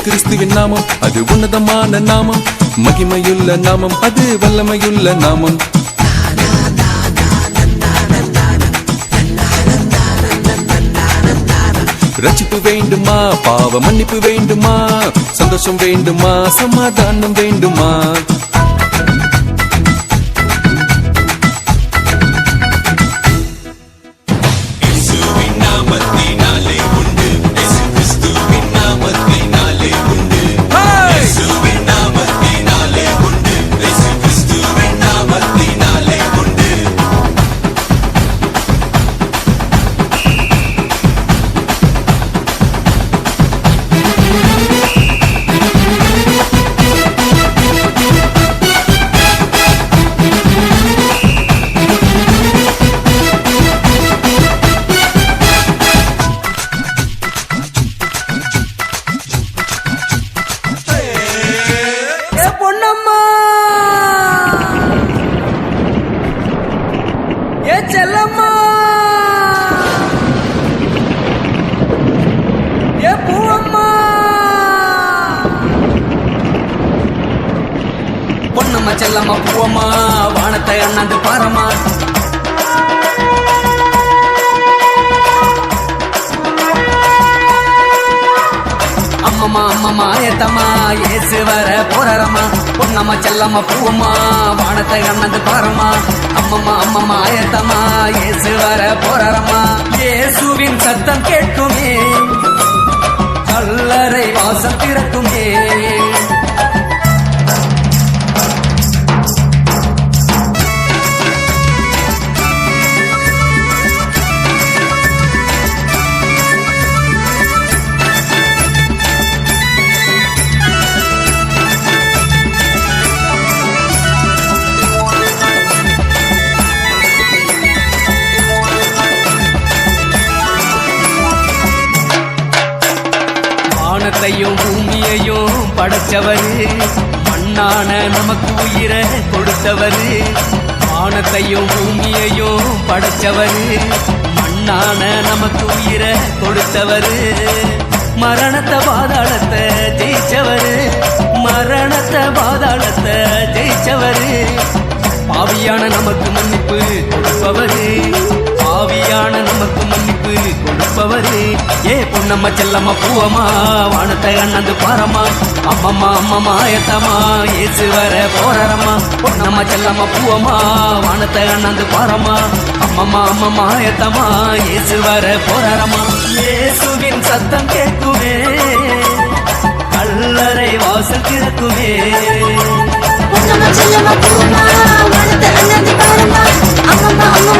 கிறிஸ்துவின் நாமம் அது உன்னதமான நாமம், மகிமையுள்ள நாமம் அது வல்லமையுள்ள நாமம். ரட்சிப்பு வேண்டுமா, பாவ மன்னிப்பு வேண்டுமா, சந்தோஷம் வேண்டுமா, சமாதானம் வேண்டுமா? பொன்னம்மா செல்லம்மா பூவம்மா வானத்தை அண்ணாந்து பாரம்மா, அம்மம்மா அம்மம்மா ஏத்தம்மா ஏசு வர போறம்மா. பொன்னம்மா செல்லம்மா பூவம்மா வானத்தை அண்ணாந்து பாரம்மா, அம்மம்மா அம்மம்மா ஏத்தம்மா ஏசு வர போறம்மா. இயேசுவின் சத்தம் கேட்குமே, கல்லறை வாசல் திறக்குமே. வானத்தையும் பூமியையும் படைச்சவரு, மண்ணான நமக்கு உயிரை கொடுத்தவரு. வானத்தையும் பூமியையும் படைச்சவரு, மண்ணான நமக்கு உயிரை கொடுத்தவரு. மரணத்தை பாதாளத்தை ஜெயிச்சவரு, மரணத்தை பாதாளத்தை ஜெயிச்சவரு. பாவியான நமக்கு மன்னிப்பு கொடுப்பவரு, பாவியான நமக்கு மன்னிப்பு கொடுப்பவரு. ஏ பொன்னம்மா செல்லம்மா பூவம்மா வானத்தை அண்ணாந்து பாரம்மா, அம்மம்மா அம்மம்மா ஏத்தம்மா ஏசு வர போறம்மா. பொன்னம்மா செல்லம்மா பூவம்மா வானத்தை அண்ணாந்து பாரம்மா, அம்மம்மா அம்மம்மா ஏத்தம்மா ஏசு வர போறம்மா. இயேசுவின் சத்தம் கேட்குமே, கல்லறை வாசல் திறக்குமே. பொன்னம்மா செல்லம்மா பூவம்மா வானத்தை அண்ணாந்து பாரம்மா, அம்மம்மா அம்மம்மா